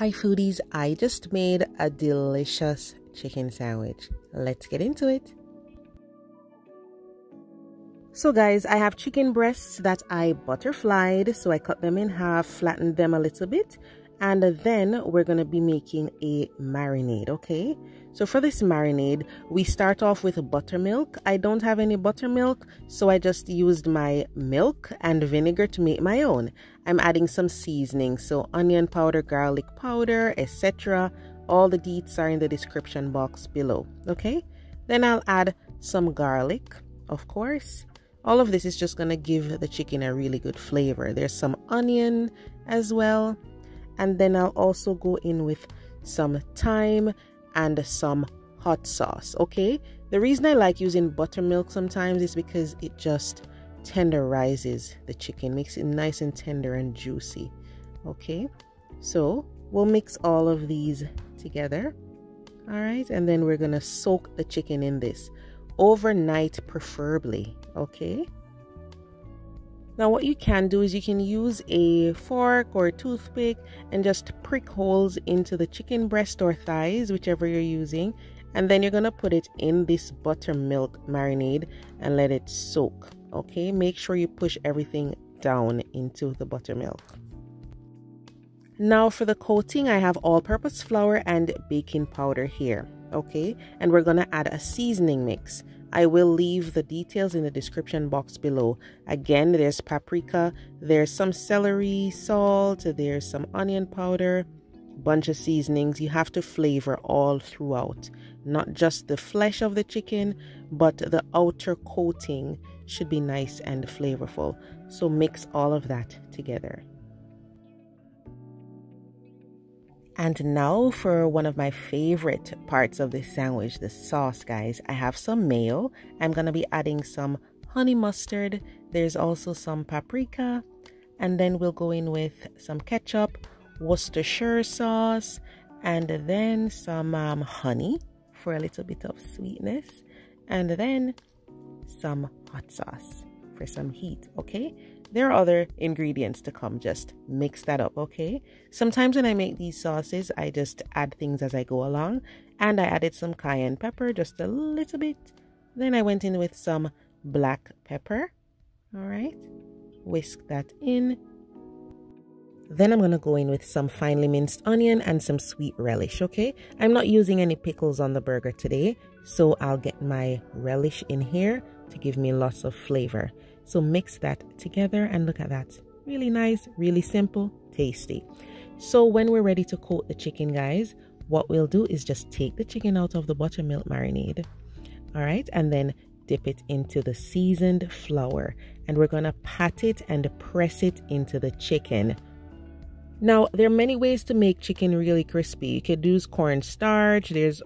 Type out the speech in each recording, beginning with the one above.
Hi foodies, I just made a delicious chicken sandwich. Let's get into it. So guys, I have chicken breasts that I butterflied, so I cut them in half, flattened them a little bit, and then we're going to be making a marinade, okay? So for this marinade, we start off with buttermilk. I don't have any buttermilk, so I just used my milk and vinegar to make my own. I'm adding some seasoning, so onion powder, garlic powder, etc. All the deets are in the description box below, okay? Then I'll add some garlic, of course. All of this is just going to give the chicken a really good flavor. There's some onion as well. And then I'll also go in with some thyme and some hot sauce, okay? The reason I like using buttermilk sometimes is because it just tenderizes the chicken, makes it nice and tender and juicy, okay? So we'll mix all of these together, all right? And then we're going to soak the chicken in this overnight preferably, okay? Now what you can do is you can use a fork or a toothpick and just prick holes into the chicken breast or thighs, whichever you're using, and then you're going to put it in this buttermilk marinade and let it soak, okay? Make sure you push everything down into the buttermilk. Now for the coating, I have all-purpose flour and baking powder here, okay? And we're going to add a seasoning mix. I will leave the details in the description box below. Again, there's paprika, there's some celery, salt, there's some onion powder, bunch of seasonings. You have to flavor all throughout, not just the flesh of the chicken, but the outer coating should be nice and flavorful. So mix all of that together. And now for one of my favorite parts of this sandwich, the sauce, guys. I have some mayo. I'm going to be adding some honey mustard. There's also some paprika. And then we'll go in with some ketchup, Worcestershire sauce, and then some honey for a little bit of sweetness. And then some hot sauce for some heat, okay? There are other ingredients to come, just mix that up, okay? Sometimes when I make these sauces, I just add things as I go along, and I added some cayenne pepper, just a little bit. Then I went in with some black pepper, all right? Whisk that in. Then I'm gonna go in with some finely minced onion and some sweet relish, okay? I'm not using any pickles on the burger today, so I'll get my relish in here to give me lots of flavor. So mix that together and look at that. Really nice, really simple, tasty. So when we're ready to coat the chicken, guys, what we'll do is just take the chicken out of the buttermilk marinade. All right, and then dip it into the seasoned flour. And we're gonna pat it and press it into the chicken. Now, there are many ways to make chicken really crispy. You could use cornstarch. There's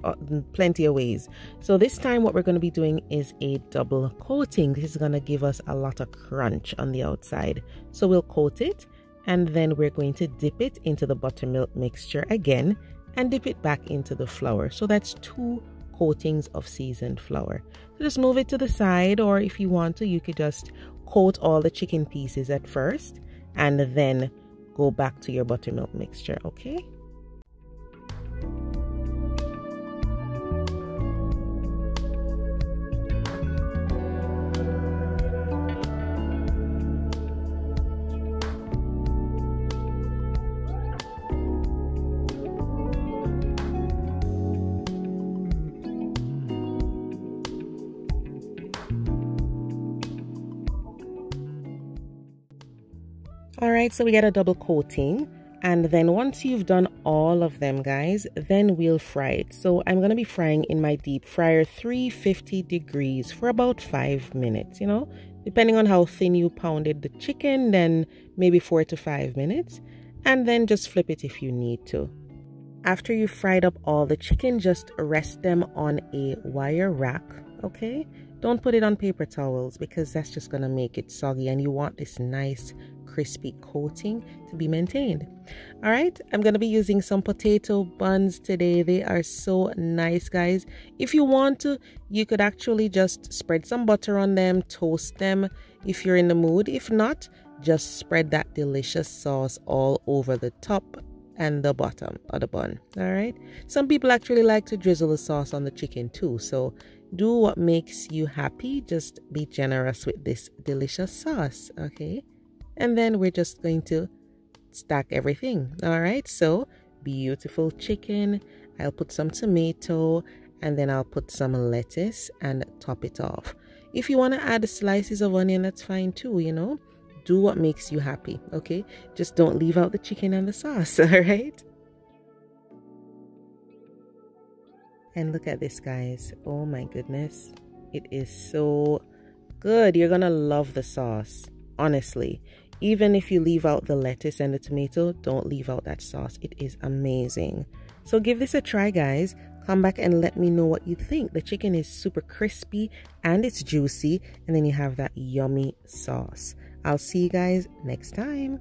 plenty of ways. So this time what we're going to be doing is a double coating. This is going to give us a lot of crunch on the outside. So we'll coat it, and then we're going to dip it into the buttermilk mixture again and dip it back into the flour. So that's 2 coatings of seasoned flour. So just move it to the side, or if you want to, you could just coat all the chicken pieces at first and then go back to your buttermilk mixture, okay? All right, so we get a double coating, and then once you've done all of them, guys, then we'll fry it. So I'm going to be frying in my deep fryer 350 degrees for about 5 minutes, you know, depending on how thin you pounded the chicken, then maybe 4 to 5 minutes, and then just flip it if you need to. After you fried up all the chicken, just rest them on a wire rack, okay? Don't put it on paper towels because that's just going to make it soggy, and you want this nice crispy coating to be maintained. All right, I'm going to be using some potato buns today. They are so nice, guys. If you want to, you could actually just spread some butter on them, toast them if you're in the mood. If not, just spread that delicious sauce all over the top and the bottom of the bun. All right. Some people actually like to drizzle the sauce on the chicken too. So do what makes you happy. Just be generous with this delicious sauce. Okay. And then we're just going to stack everything. All right. So beautiful chicken. I'll put some tomato and then I'll put some lettuce and top it off. If you want to add slices of onion, that's fine too, you know. Do what makes you happy, okay? Just don't leave out the chicken and the sauce, all right? And look at this, guys. Oh my goodness. It is so good. You're gonna love the sauce, honestly. Even if you leave out the lettuce and the tomato, don't leave out that sauce. It is amazing. So give this a try, guys. Come back and let me know what you think. The chicken is super crispy and it's juicy. And then you have that yummy sauce. I'll see you guys next time.